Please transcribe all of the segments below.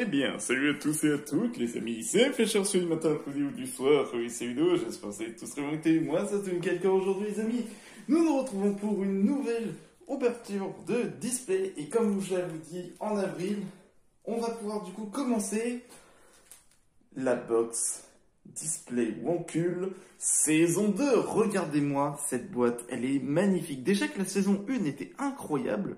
Eh bien, salut à tous et à toutes, les amis, c'est Flécheur sur du matin, après-midi ou du soir, oui, c'est vidéo, j'espère que vous allez tous remonter. Moi, ça c'est quelqu'un aujourd'hui, les amis. Nous nous retrouvons pour une nouvelle ouverture de display, et comme je l'avais dit en avril, on va pouvoir du coup commencer la box display Wonkul saison 2. Regardez-moi cette boîte, elle est magnifique. Déjà que la saison 1 était incroyable,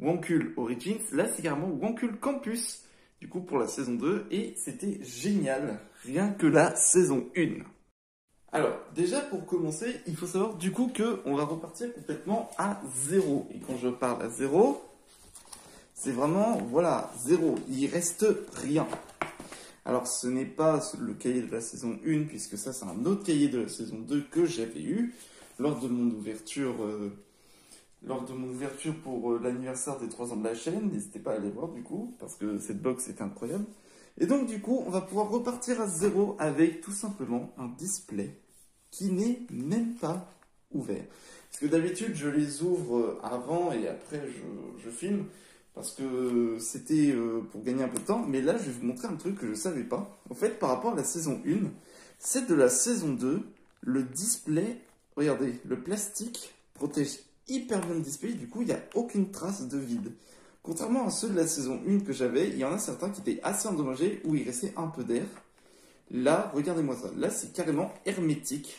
Wonkul Origins, là c'est carrément Wonkul Campus, du coup pour la saison 2, et c'était génial, rien que la saison 1. Alors, déjà pour commencer, il faut savoir du coup que on va repartir complètement à zéro. Et quand je parle à zéro, c'est vraiment, voilà, zéro, il reste rien. Alors ce n'est pas le cahier de la saison 1, puisque ça c'est un autre cahier de la saison 2 que j'avais eu lors de mon ouverture pour l'anniversaire des 3 ans de la chaîne. N'hésitez pas à aller voir du coup, parce que cette box est incroyable. Et donc du coup, on va pouvoir repartir à zéro avec tout simplement un display qui n'est même pas ouvert. Parce que d'habitude, je les ouvre avant et après je filme, parce que c'était pour gagner un peu de temps. Mais là, je vais vous montrer un truc que je ne savais pas. En fait, par rapport à la saison 1, celle de la saison 2, le display, regardez, le plastique protège hyper bien le display, du coup il n'y a aucune trace de vide. Contrairement à ceux de la saison 1 que j'avais, il y en a certains qui étaient assez endommagés, où il restait un peu d'air. Là, regardez-moi ça, là c'est carrément hermétique.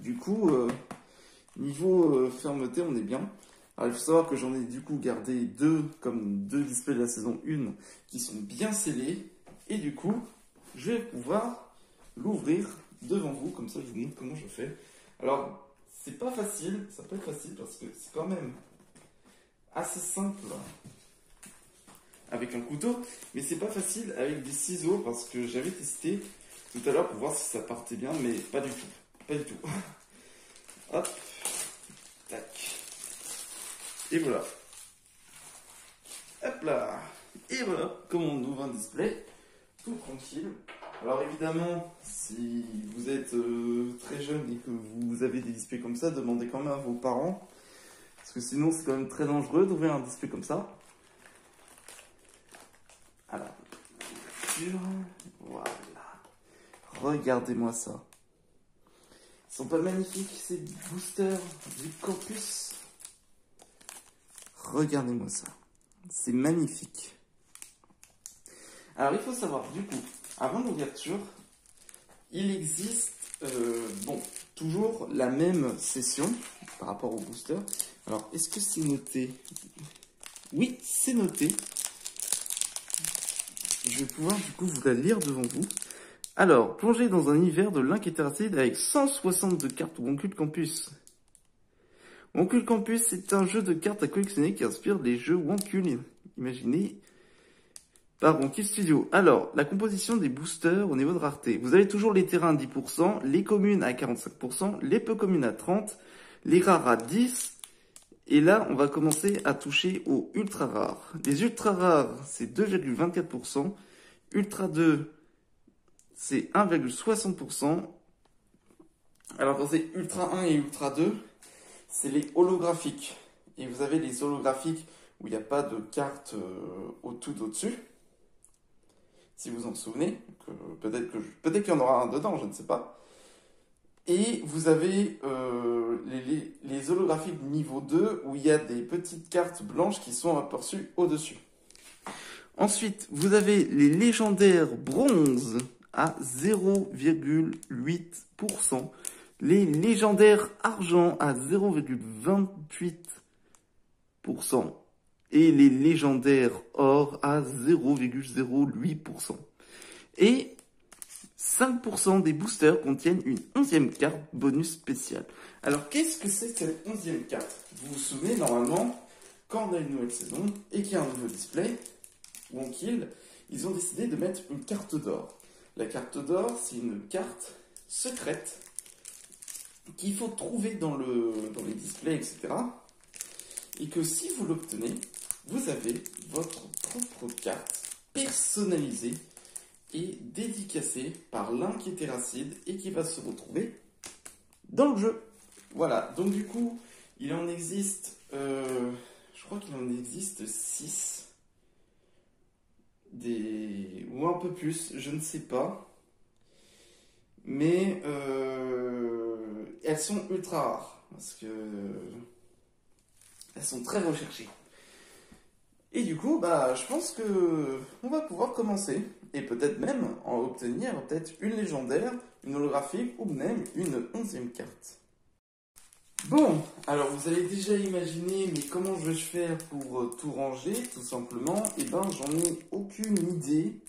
Du coup, niveau fermeté, on est bien. Alors il faut savoir que j'en ai du coup gardé deux displays de la saison 1 qui sont bien scellés. Et du coup, je vais pouvoir l'ouvrir devant vous, comme ça je vous montre comment je fais. Alors, c'est pas facile, ça peut être facile parce que c'est quand même assez simple avec un couteau, mais c'est pas facile avec des ciseaux parce que j'avais testé tout à l'heure pour voir si ça partait bien, mais pas du tout, pas du tout. Hop, tac, et voilà. Hop là, et voilà comment on ouvre un display, tout tranquille. Alors évidemment, si vous êtes très jeune et que vous avez des displays comme ça, demandez quand même à vos parents. Parce que sinon, c'est quand même très dangereux d'ouvrir un display comme ça. Alors, voilà. Regardez-moi ça. Ils sont pas magnifiques, ces boosters du campus? Regardez-moi ça. C'est magnifique. Alors, il faut savoir, du coup, avant l'ouverture, il existe, toujours la même session par rapport au booster. Alors, est-ce que c'est noté? Oui, c'est noté. Je vais pouvoir, du coup, vous la lire devant vous. Alors, plongez dans un univers de Link et Terracid avec 162 cartes Wonkul Campus. Wonkul Campus, c'est un jeu de cartes à collectionner qui inspire les jeux Wonkul. Imaginez par Wonkul Studio. Alors, la composition des boosters au niveau de rareté. Vous avez toujours les terrains à 10%, les communes à 45%, les peu communes à 30%, les rares à 10%. Et là, on va commencer à toucher aux ultra rares. Les ultra rares, c'est 2,24%. Ultra 2, c'est 1,60%. Alors, quand c'est ultra 1 et ultra 2, c'est les holographiques. Et vous avez les holographiques où il n'y a pas de carte tout au-dessus. Si vous en souvenez, peut-être qu'il y en aura un dedans, je ne sais pas. Et vous avez les holographiques niveau 2 où il y a des petites cartes blanches qui sont aperçues au-dessus. Ensuite, vous avez les légendaires bronze à 0,8%. Les légendaires argent à 0,28%. Et les légendaires or à 0,08%. Et 5% des boosters contiennent une 11e carte bonus spéciale. Alors, qu'est-ce que c'est cette 11e carte? Vous vous souvenez, normalement, quand on a une nouvelle saison et qu'il y a un nouveau display, Wonkul, ils ont décidé de mettre une carte d'or. La carte d'or, c'est une carte secrète qu'il faut trouver dans les displays, etc. Et que si vous l'obtenez, vous avez votre propre carte personnalisée et dédicacée par Link et Terracid et qui va se retrouver dans le jeu. Voilà, donc du coup, il en existe, je crois qu'il en existe 6 ou un peu plus, je ne sais pas. Mais elles sont ultra rares parce que elles sont très recherchées. Et du coup, bah, je pense que on va pouvoir commencer et peut-être même en obtenir peut-être une légendaire, une holographique ou même une 11e carte. Bon, alors vous allez déjà imaginer, mais comment je vais faire pour tout ranger, tout simplement? Eh ben, j'en ai aucune idée.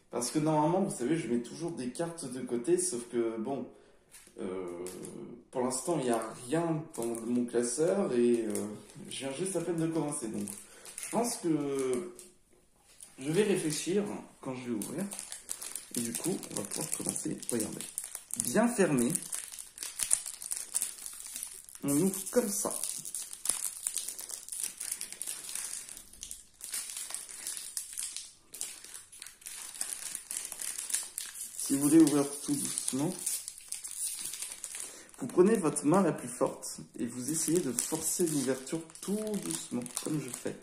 Parce que normalement, vous savez, je mets toujours des cartes de côté, sauf que, bon, pour l'instant, il n'y a rien dans mon classeur et je viens juste à peine de commencer. Donc, je pense que je vais réfléchir quand je vais ouvrir. Et du coup, on va pouvoir commencer. Regardez, bien fermé. On ouvre comme ça. Si vous voulez ouvrir tout doucement, vous prenez votre main la plus forte et vous essayez de forcer l'ouverture tout doucement, comme je fais.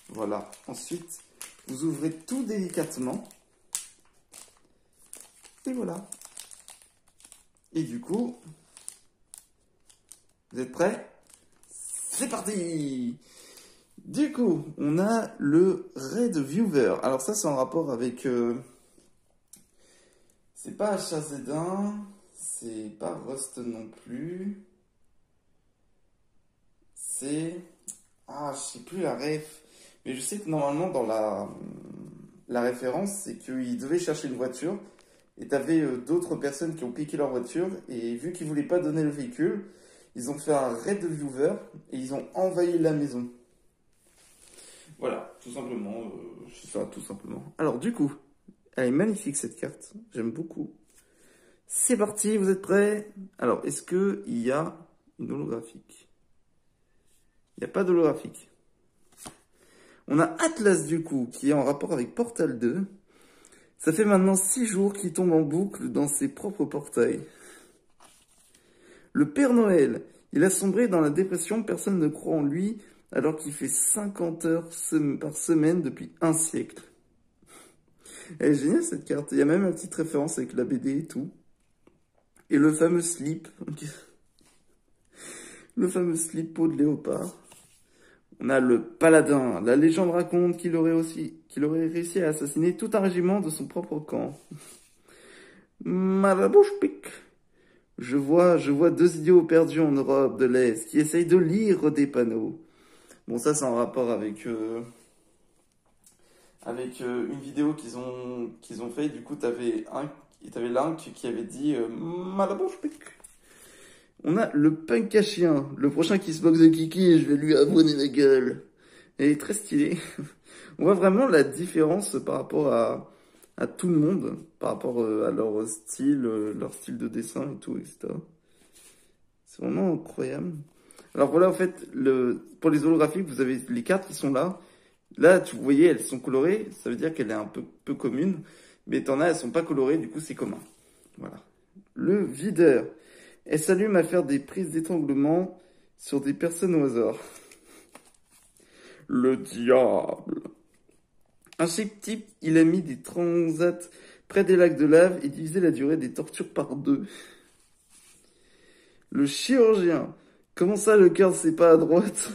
Voilà. Ensuite, vous ouvrez tout délicatement. Et voilà. Et du coup, vous êtes prêts? C'est parti! Du coup, on a le Red Viewer. Alors ça, c'est en rapport avec... c'est pas HAZ1, c'est pas Rust non plus. C'est... Ah, je sais plus la ref. Mais je sais que normalement, dans la référence, c'est qu'ils devaient chercher une voiture. Et t'avais d'autres personnes qui ont piqué leur voiture. Et vu qu'ils voulaient pas donner le véhicule, ils ont fait un Red Viewer et ils ont envahi la maison. Voilà, tout simplement. C'est ça, tout simplement. Alors, du coup, elle est magnifique cette carte. J'aime beaucoup. C'est parti, vous êtes prêts? Alors, est-ce qu'il y a une holographique? Il n'y a pas d'holographique. On a Atlas, du coup, qui est en rapport avec Portal 2. Ça fait maintenant 6 jours qu'il tombe en boucle dans ses propres portails. Le Père Noël, il a sombré dans la dépression, personne ne croit en lui, alors qu'il fait 50 heures par semaine depuis un siècle. Elle est géniale cette carte, il y a même une petite référence avec la BD et tout. Et le fameux slip, le fameux slip peau de léopard. On a le paladin. La légende raconte qu'il aurait réussi à assassiner tout un régiment de son propre camp. Malabouche pique. Je vois 2 idiots perdus en Europe de l'Est qui essayent de lire des panneaux. Bon, ça c'est en rapport avec une vidéo qu'ils ont fait. Du coup, t'avais l'un qui avait dit Malabouche pique. On a le punk à chien, le prochain qui se moque de Kiki et je vais lui avoiner la gueule. Elle est très stylée. On voit vraiment la différence par rapport à tout le monde, par rapport à leur style de dessin et tout, etc. C'est vraiment incroyable. Alors voilà, en fait, pour les holographiques, vous avez les cartes qui sont là. Là, vous voyez, elles sont colorées, ça veut dire qu'elle est un peu commune. Mais t'en as, elles sont pas colorées, du coup, c'est commun. Voilà. Le videur. Elle s'allume à faire des prises d'étranglement sur des personnes au hasard. Le diable. Un chic type, il a mis des transats près des lacs de lave et divisé la durée des tortures par 2. Le chirurgien. Comment ça, le cœur, c'est pas à droite?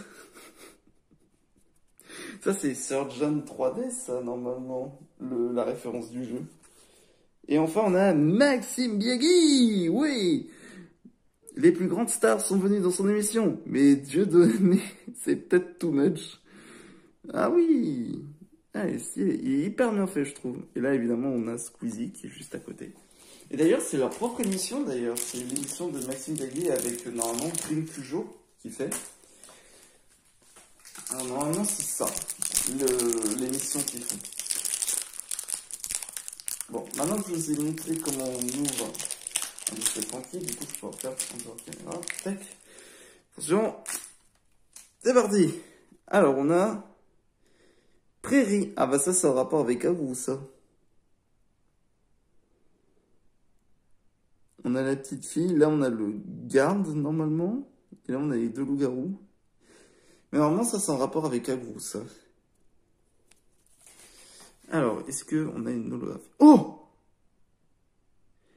Ça, c'est Surgeon 3D, ça, normalement. La référence du jeu. Et enfin, on a Maxime Biagui. Oui. Les plus grandes stars sont venues dans son émission, mais Dieu donné, c'est peut-être too much. Ah oui, il est hyper bien fait, je trouve. Et là, évidemment, on a Squeezie qui est juste à côté. Et d'ailleurs, c'est leur propre émission, d'ailleurs. C'est l'émission de Maxime Biagui avec, normalement, Prime Cujo qui fait. Alors, normalement, c'est ça, l'émission qu'ils font. Bon, maintenant que je vous ai montré comment on ouvre... C'est tranquille, du coup je peux en faire en caméra. Tac. Attention. C'est parti. Alors on a Prairie. Ah bah ça c'est en rapport avec Agrou ça. On a la petite fille. Là on a le garde normalement. Et là on a les 2 loups-garous. Mais normalement ça c'est en rapport avec Agrou ça. Alors, est-ce qu'on a une holographie? Oh!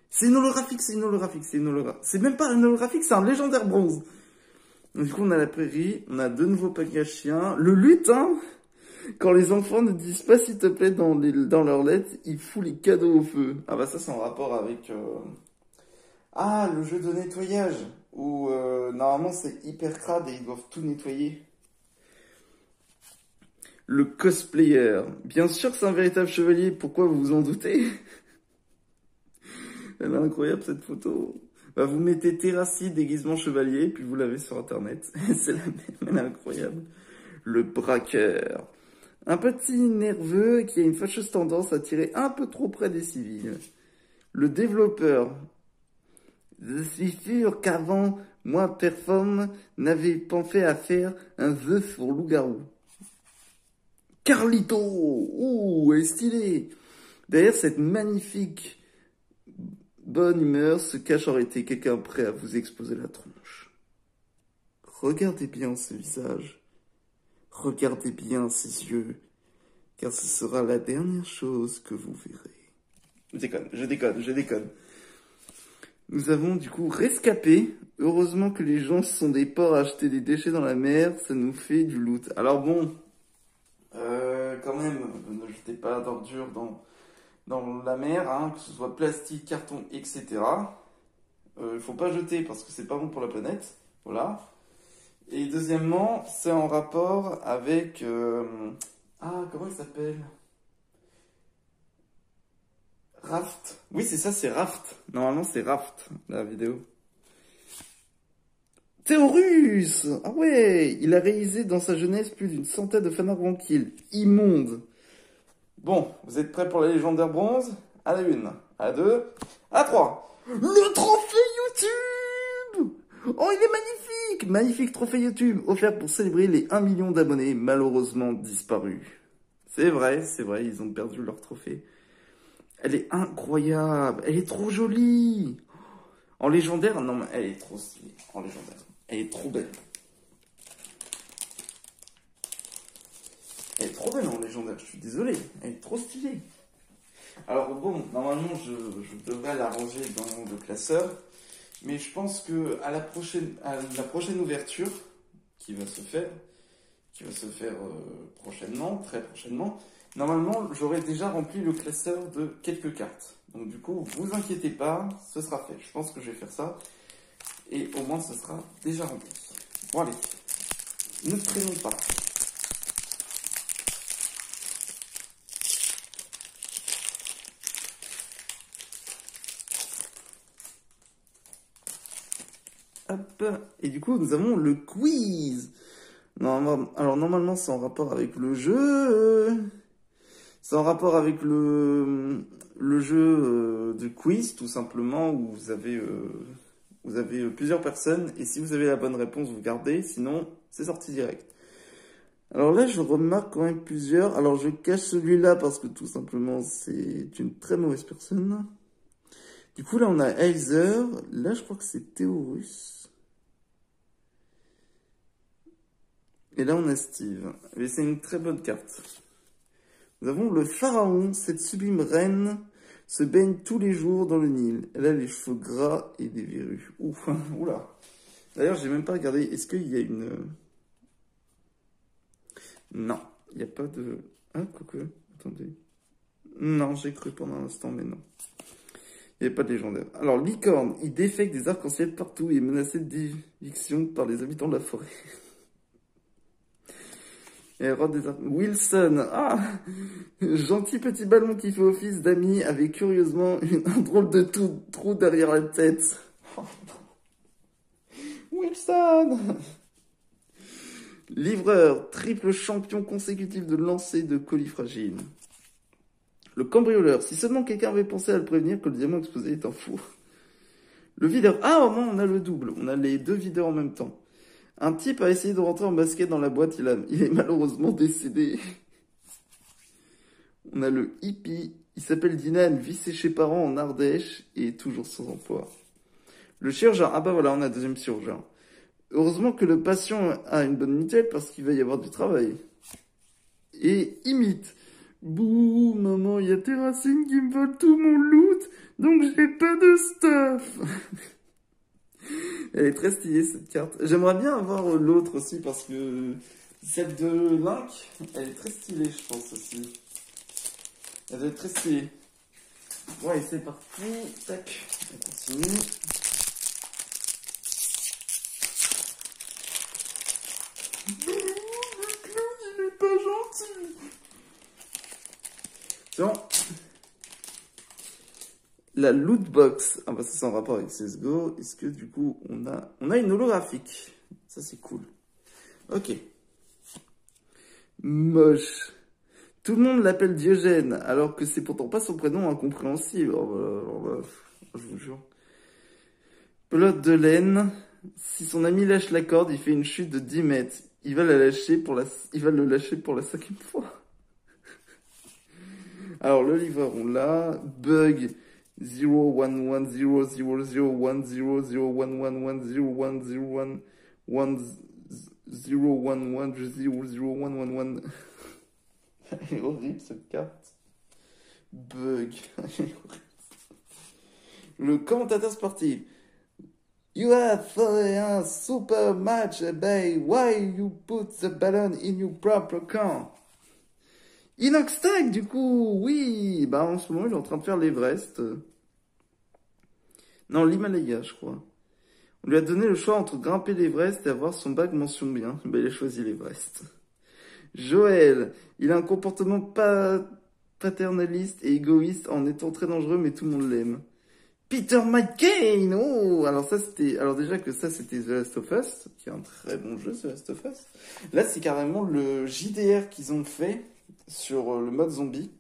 C'est une holographique, c'est une holographique, c'est une holographique. C'est même pas une holographique, c'est un légendaire bronze. Du coup, on a la prairie, on a deux nouveaux packages chiens. Le lutin, quand les enfants ne disent pas s'il te plaît dans leurs lettres, il fout les cadeaux au feu. Ah bah ça, c'est en rapport avec... Ah, le jeu de nettoyage, où normalement c'est hyper crade et ils doivent tout nettoyer. Le cosplayer. Bien sûr que c'est un véritable chevalier, pourquoi vous vous en doutez? Elle est incroyable cette photo. Bah, vous mettez Terrassi déguisement chevalier, puis vous l'avez sur internet. C'est la même, elle est incroyable. Le braqueur. Un petit nerveux qui a une fâcheuse tendance à tirer un peu trop près des civils. Le développeur. Je suis sûr qu'avant, moi, Perform, n'avais pensé à faire un jeu sur loup-garou. Carlito! Ouh, elle est stylée! Derrière cette magnifique bonne humeur se cache en réalité quelqu'un prêt à vous exploser la tronche. Regardez bien ce visage. Regardez bien ses yeux. Car ce sera la dernière chose que vous verrez. Je déconne. Nous avons du coup rescapé. Heureusement que les gens sont des porcs à acheter des déchets dans la mer. Ça nous fait du loot. Alors bon, quand même, ne jetez pas d'ordures dans la mer, hein, que ce soit plastique, carton, etc. Faut pas jeter parce que c'est pas bon pour la planète. Voilà. Et deuxièmement, c'est en rapport avec... comment il s'appelle? Raft. Oui, c'est ça, c'est Raft. Normalement, c'est Raft, la vidéo. Théorus! Ah ouais! Il a réalisé dans sa jeunesse plus d'une centaine de fanarts kills. Immonde! Bon, vous êtes prêts pour la légendaire bronze? À la 1, à la 2, à la 3. Le trophée YouTube! Oh, il est magnifique! Magnifique trophée YouTube, offert pour célébrer les 1 million d'abonnés malheureusement disparus. C'est vrai, ils ont perdu leur trophée. Elle est incroyable, elle est trop jolie. En légendaire, non mais elle est trop stylée. En légendaire, elle est trop belle. Elle est trop belle en légendaire, je suis désolé. Elle est trop stylée. Alors bon, normalement, je devrais la ranger dans le classeur. Mais je pense que à la prochaine ouverture qui va se faire prochainement, très prochainement, normalement, j'aurai déjà rempli le classeur de quelques cartes. Donc du coup, vous inquiétez pas, ce sera fait. Je pense que je vais faire ça. Et au moins, ce sera déjà rempli. Bon, allez. Ne traînons pas. Hop. Et du coup, nous avons le quiz. Alors, normalement, c'est en rapport avec le jeu. C'est en rapport avec le jeu de quiz, tout simplement, où vous avez plusieurs personnes. Et si vous avez la bonne réponse, vous gardez. Sinon, c'est sorti direct. Alors là, je remarque quand même plusieurs. Alors, je cache celui-là parce que tout simplement, c'est une très mauvaise personne. Du coup, là, on a Heiser. Là, je crois que c'est Théorus. Et là, on a Steve. Mais c'est une très bonne carte. Nous avons le pharaon. Cette sublime reine se baigne tous les jours dans le Nil. Elle a les cheveux gras et des verrues. Ouf, oula. D'ailleurs, j'ai même pas regardé. Est-ce qu'il y a une... Non, il n'y a pas de... Ah, coucou. Attendez. Non, j'ai cru pendant un instant, mais non. Il n'y avait pas de légendaire. Alors, licorne, il défecte des arcs-en-ciel partout et est menacé d'éviction par les habitants de la forêt. Et Wilson, ah, gentil petit ballon qui fait office d'ami avec curieusement un drôle de trou derrière la tête. Oh, Wilson! Livreur, triple champion consécutif de lancer de colis fragiles. Le cambrioleur, si seulement quelqu'un avait pensé à le prévenir que le diamant explosé est un four. Le videur, ah au moins on a le double, on a les deux videurs en même temps. Un type a essayé de rentrer en basket dans la boîte, il est malheureusement décédé. On a le hippie, il s'appelle Dinan, vit chez ses parents en Ardèche et est toujours sans emploi. Le chirurgien, ah bah voilà, on a un deuxième chirurgien. Heureusement que le patient a une bonne mutuelle parce qu'il va y avoir du travail. Et imite. Boum. a Terracine qui me vole tout mon loot, donc j'ai pas de stuff. Elle est très stylée cette carte. J'aimerais bien avoir l'autre aussi parce que celle de Link, elle est très stylée je pense aussi. Elle doit être très stylée. Ouais, c'est parti. Tac, on continue. Le clown, il est pas gentil. Tiens. La loot box. Ah bah ça c'est en rapport avec CSGO. Est-ce que du coup on a une holographique. Ça c'est cool. Ok. Moche. Tout le monde l'appelle Diogène, alors que c'est pourtant pas son prénom incompréhensible. Je vous jure. Pelote de laine. Si son ami lâche la corde, il fait une chute de 10 mètres. Il va le lâcher pour la 5e fois. Alors, le livreur, on l'a. Bug 01100001001010110111011. Elle est horrible cette carte. Bug. Le commentateur sportif. You have a super match, babe. Why you put the balloon in your proper camp? Inoxtag, du coup, oui. Bah, en ce moment, il est en train de faire l'Everest. Non, l'Himalaya, je crois. On lui a donné le choix entre grimper l'Everest et avoir son bac mention bien. Bah, il a choisi l'Everest. Joël, il a un comportement paternaliste et égoïste en étant très dangereux, mais tout le monde l'aime. Peter McCain, oh, alors déjà que ça c'était The Last of Us, qui est un très bon jeu, The Last of Us. Là c'est carrément le JDR qu'ils ont fait sur le mode zombie.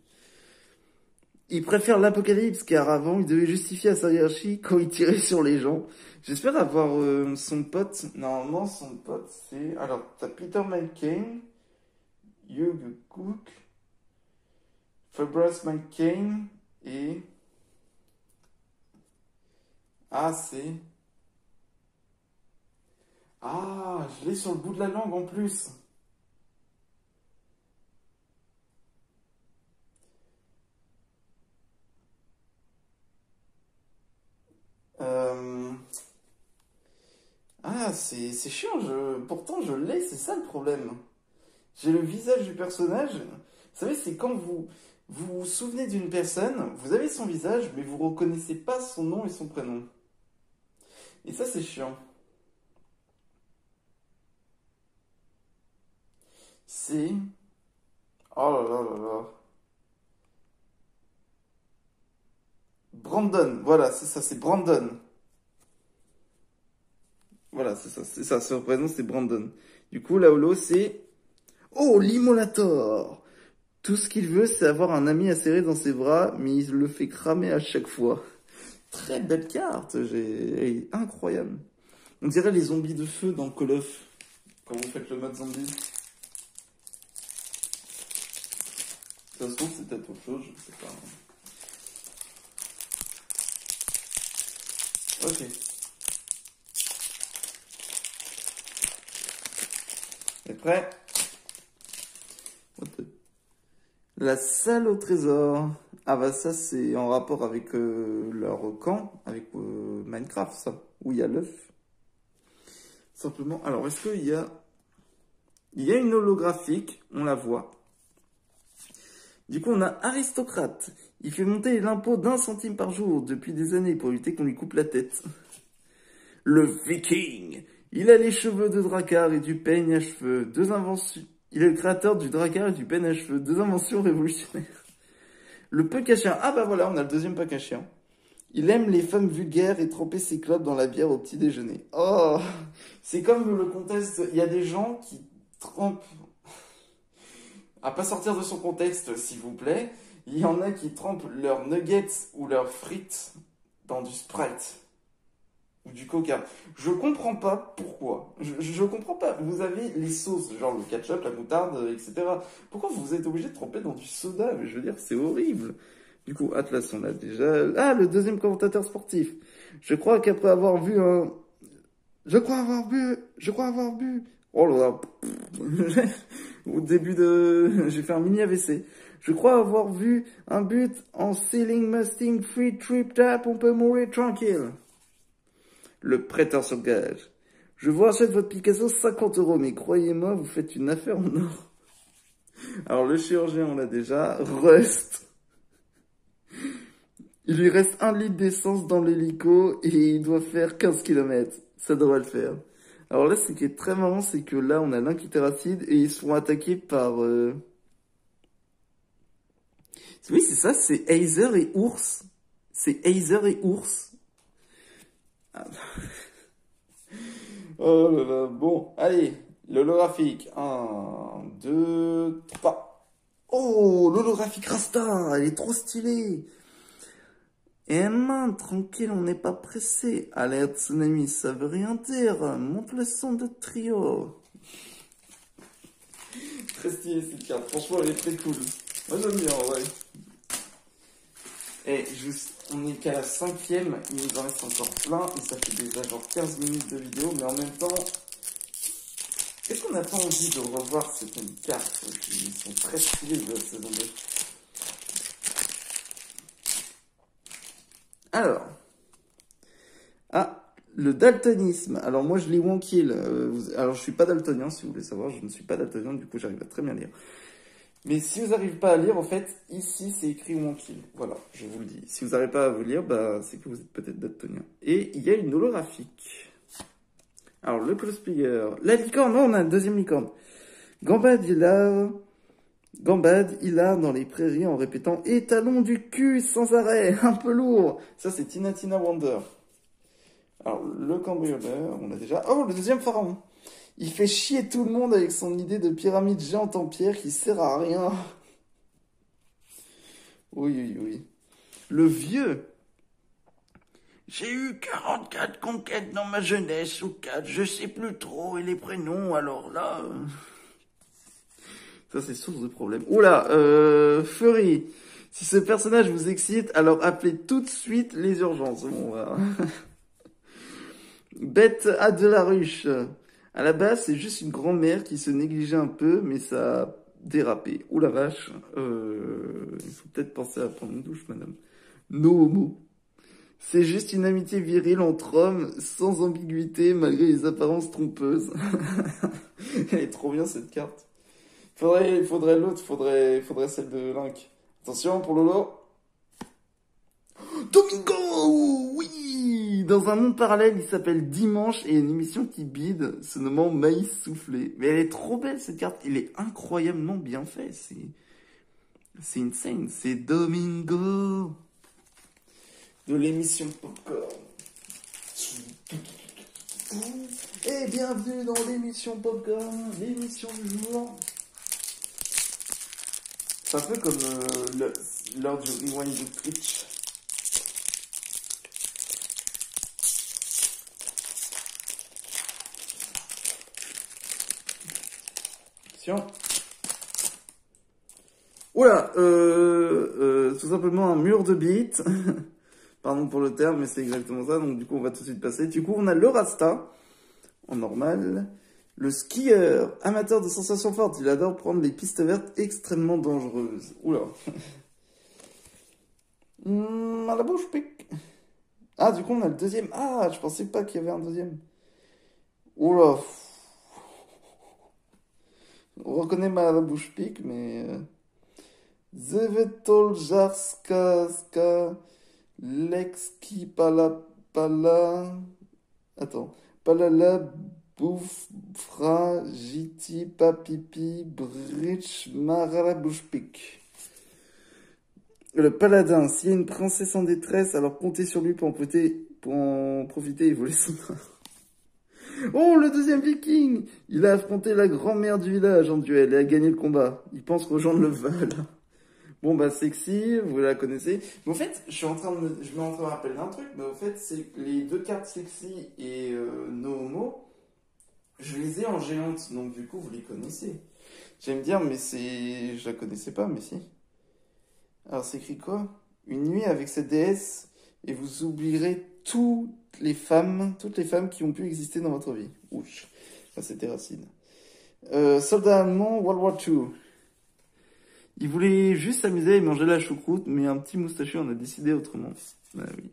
Il préfère l'apocalypse car avant il devait justifier à sa hiérarchie quand il tirait sur les gens. J'espère avoir son pote. Normalement son pote c'est... Alors t'as Peter McCain, Hugh Cook, Fabrice McCain et... Ah, c'est... Ah, je l'ai sur le bout de la langue en plus. Ah, c'est chiant, pourtant je l'ai, c'est ça le problème. J'ai le visage du personnage. Vous savez, c'est quand vous souvenez d'une personne, vous avez son visage, mais vous reconnaissez pas son nom et son prénom. Et ça, c'est chiant. C'est... Oh là là là là. Brandon, voilà, c'est ça, c'est Brandon. Voilà, c'est ça, son prénom c'est Brandon. Du coup, la holo, c'est... Oh, l'Immolator! Tout ce qu'il veut, c'est avoir un ami à serrer dans ses bras, mais il le fait cramer à chaque fois. Très belle carte, elle est incroyable. On dirait les zombies de feu dans Call of, quand vous faites le mode zombie. Ça se trouve, c'est peut-être autre chose, je sais pas. Ok. T'es prêt? La salle au trésor. Ah bah ça c'est en rapport avec leur camp, avec Minecraft ça, où il y a l'œuf. Simplement, alors est-ce qu'il y a... Il y a une holographique, on la voit. Du coup on a aristocrate. Il fait monter l'impôt d'1 centime par jour depuis des années pour éviter qu'on lui coupe la tête. Le viking. Il a les cheveux de Drakkar et du peigne à cheveux, deux inventions... Il est le créateur du Drakkar et du peigne à cheveux, deux inventions révolutionnaires. Le punk à chien. Ah bah voilà, on a le deuxième punk à chien. Il aime les femmes vulgaires et tremper ses clopes dans la bière au petit déjeuner. Oh, c'est comme le contexte. Il y a des gens qui trempent... À pas sortir de son contexte, s'il vous plaît. Il y en a qui trempent leurs nuggets ou leurs frites dans du Sprite. Ou du coca. Je comprends pas pourquoi. Je comprends pas. Vous avez les sauces, genre le ketchup, la moutarde, etc. Pourquoi vous êtes obligé de tremper dans du soda? Mais je veux dire, c'est horrible. Du coup, Atlas, on a déjà... Ah, le deuxième commentateur sportif. Je crois qu'après avoir vu un... Je crois avoir bu... Oh là là. Au début de... J'ai fait un mini AVC. Je crois avoir vu un but en Ceiling Mustang Free Trip Tap, on peut mourir tranquille. Le prêteur sur gage. Je vous rachète votre Picasso 50 €, mais croyez-moi, vous faites une affaire en or. Alors le chirurgien, on l'a déjà. Rust. Il lui reste 1 litre d'essence dans l'hélico et il doit faire 15 km. Ça devrait le faire. Alors là, ce qui est très marrant, c'est que là, on a l'inquitéracide et ils sont attaqués par... Oui, c'est ça, c'est Heiser et Ours. C'est Heiser et Ours. Ah. Oh là là, bon, allez, l'holographique. 1, 2, 3. Oh, l'holographique Rasta, elle est trop stylée. Eh man, tranquille, on n'est pas pressé. Alerte tsunami, ça veut rien dire. Monte le son de trio. Très stylé cette carte, franchement elle est très cool. Moi j'aime bien en vrai. Et juste, on est qu'à la 5e, il nous en reste encore plein. Et ça fait déjà genre 15 minutes de vidéo, mais en même temps, est-ce qu'on n'a pas envie de revoir certaines cartes qui sont très stylées de la saison 2? Alors, le daltonisme. Alors moi je lis Wonkill. Alors je suis pas daltonien si vous voulez savoir, je ne suis pas daltonien, du coup j'arrive à très bien lire. Mais si vous n'arrivez pas à lire, en fait, ici c'est écrit Wonkill. Voilà, je vous le dis. Si vous n'arrivez pas à vous lire, bah c'est que vous êtes peut-être daltonien. Et il y a une holographique. Alors le Closplayer. La licorne, non, on a une deuxième licorne. Gambad, il a dans les prairies en répétant « Étalon du cul sans arrêt, un peu lourd !» Ça, c'est Tina Tina Wonder. Alors, le cambrioleur, on l'a déjà... Oh, le deuxième pharaon. Il fait chier tout le monde avec son idée de pyramide géante en pierre qui sert à rien. Oui, oui, oui. Le vieux. J'ai eu 44 conquêtes dans ma jeunesse, ou 4, je sais plus trop, et les prénoms, alors là... Ça, c'est source de problème. Oula, Fury. Si ce personnage vous excite, alors appelez tout de suite les urgences. Bon, voilà. Bête à de la ruche. À la base, c'est juste une grand-mère qui se négligeait un peu, mais ça a dérapé. Oula vache. Il faut peut-être penser à prendre une douche, madame. No homo. C'est juste une amitié virile entre hommes, sans ambiguïté, malgré les apparences trompeuses. Elle est trop bien, cette carte. Il faudrait l'autre, faudrait celle de Link. Attention pour Lolo. Domingo! Oui! Dans un monde parallèle, il s'appelle Dimanche et il y a une émission qui bide, se nommant Maïs Soufflé. Mais elle est trop belle cette carte, il est incroyablement bien fait. C'est insane, c'est Domingo! De l'émission Popcorn. Et bienvenue dans l'émission Popcorn, l'émission du jour. C'est un peu comme l'heure du rewind de Twitch. Attention. Oula, tout simplement un mur de beat. Pardon pour le terme, mais c'est exactement ça. Donc du coup, on va tout de suite passer. Du coup, on a le Rasta, en normal. Le skieur, amateur de sensations fortes, il adore prendre les pistes vertes extrêmement dangereuses. Oula. À la bouche pique. Ah, du coup, on a le deuxième. Ah, je pensais pas qu'il y avait un deuxième. Oula. On reconnaît ma la bouche pique, mais... Zevetoljarska, Lexki Pala... Attends. Palala... Boufra, Jiti, Papipi, Bridge, Marabouchpik. Le paladin, s'il y a une princesse en détresse, alors comptez sur lui pour en profiter et voler son art. Oh, le deuxième viking! Il a affronté la grand-mère du village en duel et a gagné le combat. Il pense rejoindre le Val. Bon, bah, sexy, vous la connaissez. Mais en fait, je me rappelle d'un truc, mais en fait, c'est les deux cartes sexy et no homo. Je les ai en géante, donc du coup, vous les connaissez. J'aime dire, mais c'est... Je la connaissais pas, mais si. Alors, c'est écrit quoi? Une nuit avec cette déesse, et vous oublierez toutes les femmes qui ont pu exister dans votre vie. Ouch. Ça, c'était Racine. Soldat allemand, World War II. Il voulait juste s'amuser et manger la choucroute, mais un petit moustachu en a décidé autrement. Ah oui.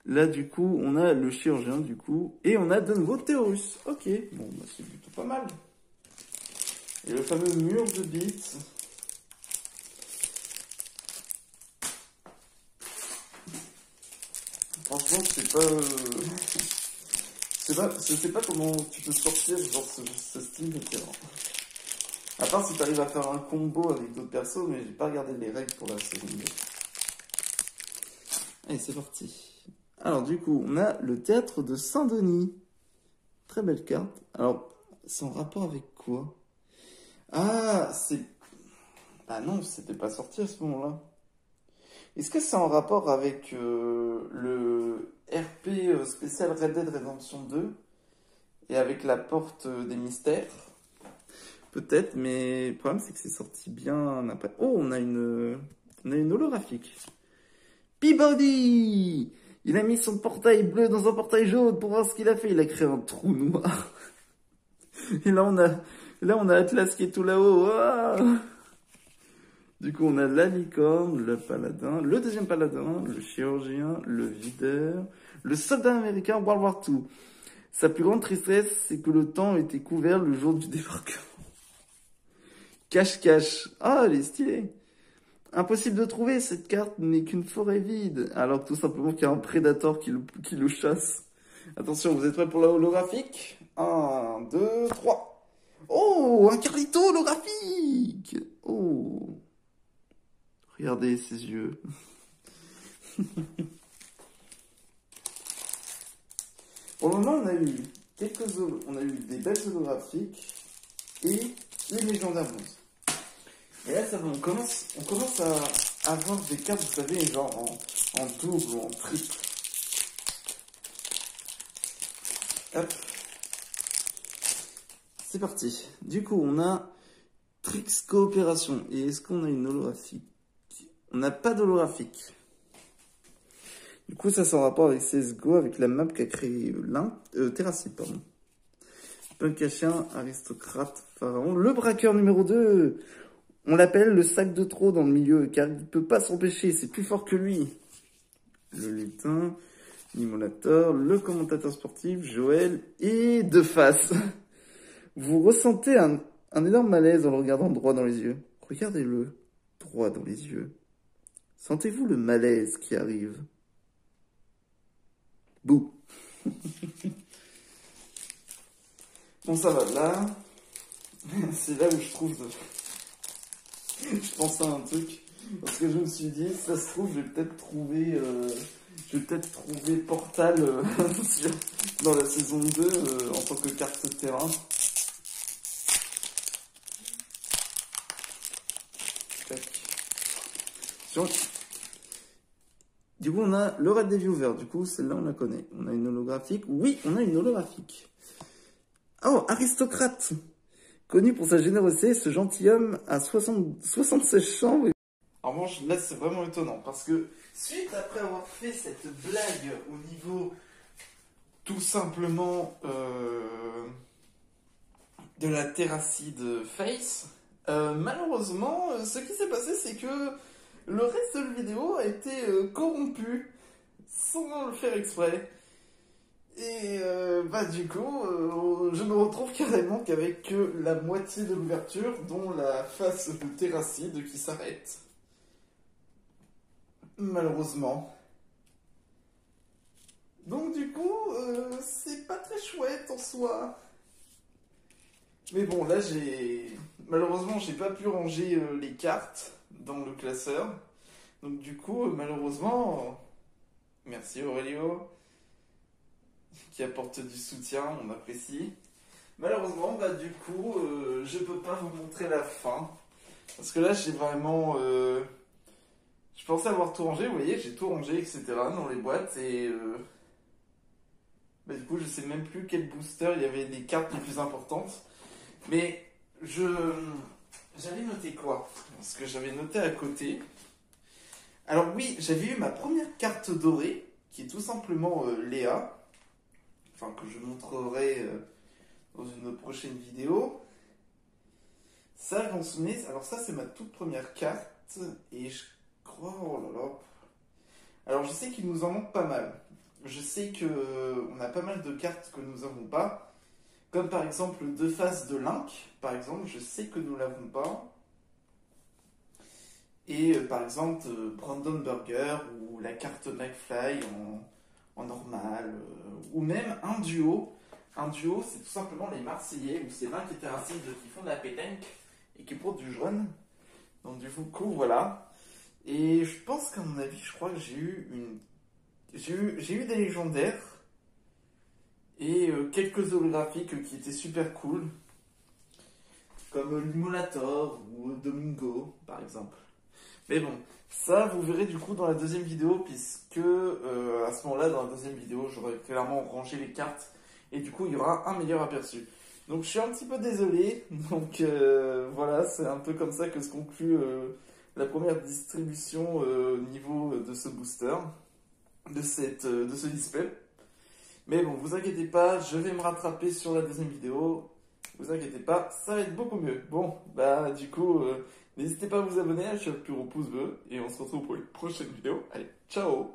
Là, du coup, on a le chirurgien, du coup, et on a de nouveau Théorus. Ok, bon, bah, c'est plutôt pas mal. Et le fameux mur de bits. Franchement, je sais pas comment tu peux sortir genre ce style de terrain. À part si tu arrives à faire un combo avec d'autres persos, mais j'ai pas regardé les règles pour la seconde. Allez, c'est parti. Alors, du coup, on a le théâtre de Saint-Denis. Très belle carte. Alors, c'est en rapport avec quoi? Ah, c'est... Ah non, c'était pas sorti à ce moment-là. Est-ce que c'est en rapport avec le RP spécial Red Dead Redemption 2 et avec la porte des mystères? Peut-être, mais le problème c'est que c'est sorti bien après. Oh, on a une holographique. Peabody! Il a mis son portail bleu dans un portail jaune pour voir ce qu'il a fait. Il a créé un trou noir. Et là on a Atlas qui est tout là-haut. Waouh. Du coup, on a la licorne, le paladin, le deuxième paladin, le chirurgien, le videur, le soldat américain World War II. Sa plus grande tristesse, c'est que le temps était couvert le jour du débarquement. Cache-cache. Ah, elle est stylée. Impossible de trouver, cette carte n'est qu'une forêt vide. Alors tout simplement qu'il y a un prédateur qui le chasse. Attention, vous êtes prêts pour la holographique? 1, 2, 3. Oh, un Carlito holographique. Oh. Regardez ses yeux. Pour le moment, on a eu des belles holographiques et une légendaire bronze. Et là, ça va, on commence à avoir des cartes, vous savez, genre en double ou en triple. Hop. C'est parti. Du coup, on a Trix Coopération. Et est-ce qu'on a une holographique? On n'a pas d'holographique. Du coup, ça c'est en rapport avec CSGO, avec la map qu'a créé Terracid, pardon. Punk à chien, aristocrate, pharaon. Le braqueur numéro 2. On l'appelle le sac de trop dans le milieu, car il ne peut pas s'empêcher, c'est plus fort que lui. Le lutin, l'immolateur, le commentateur sportif, Joël et De Face. Vous ressentez un énorme malaise en le regardant droit dans les yeux. Regardez-le droit dans les yeux. Sentez-vous le malaise qui arrive? Bouh. Bon, ça va, là, c'est là où je trouve... Je pense à un truc, parce que je me suis dit, ça se trouve, je vais peut-être trouver Portal dans la saison 2 en tant que carte terrain. Du coup, on a le Raid des Viewers. Du coup, celle-là, on la connaît. On a une holographique. Oui, on a une holographique. Oh, aristocrate. Connu pour sa générosité, ce gentilhomme a 76 chambres. En revanche, là, c'est vraiment étonnant. Parce que, suite après avoir fait cette blague au niveau, tout simplement, de la Terracid Face, malheureusement, ce qui s'est passé, c'est que le reste de la vidéo a été corrompu, sans le faire exprès. Et bah du coup, je me retrouve carrément qu'avec la moitié de l'ouverture, dont la face de Terracid qui s'arrête. Malheureusement. Donc du coup, c'est pas très chouette en soi. Mais bon, là malheureusement, j'ai pas pu ranger les cartes dans le classeur. Donc du coup, malheureusement, merci Aurelio, qui apporte du soutien, on apprécie. Malheureusement, bah du coup, je peux pas vous montrer la fin. Parce que là, j'ai vraiment... je pensais avoir tout rangé, vous voyez, j'ai tout rangé, etc. dans les boîtes. Et bah, du coup, je sais même plus quel booster, il y avait des cartes les plus importantes. Mais j'avais noté quoi? Parce que j'avais noté à côté. Alors oui, j'avais eu ma première carte dorée, qui est tout simplement Léa. Enfin, que je montrerai dans une prochaine vidéo. Ça, je m'en souvenais. Alors ça, c'est ma toute première carte. Et je crois... Oh là là. Alors je sais qu'il nous en manque pas mal. Je sais que on a pas mal de cartes que nous n'avons pas. Comme par exemple deux faces de Link. Par exemple, je sais que nous l'avons pas. Et par exemple, Brandon Burger ou la carte McFly en normal. Ou même un duo. Un duo, c'est tout simplement les Marseillais, où c'est Link et Terracide qui font de la pétanque et qui portent du jaune. Donc du coup, voilà. Et je pense qu'à mon avis, je crois que j'ai eu des légendaires. Et quelques holographiques qui étaient super cool. Comme Limolator ou Domingo, par exemple. Mais bon, ça vous verrez du coup dans la deuxième vidéo, puisque à ce moment-là, dans la deuxième vidéo, j'aurai clairement rangé les cartes, et du coup, il y aura un meilleur aperçu. Donc je suis un petit peu désolé, donc voilà, c'est un peu comme ça que se conclut la première distribution au niveau de ce booster, de ce display. Mais bon, vous inquiétez pas, je vais me rattraper sur la deuxième vidéo. Vous inquiétez pas, ça va être beaucoup mieux. Bon, bah du coup, n'hésitez pas à vous abonner, à lâcher le plus gros pouce bleu. Et on se retrouve pour une prochaine vidéo. Allez, ciao!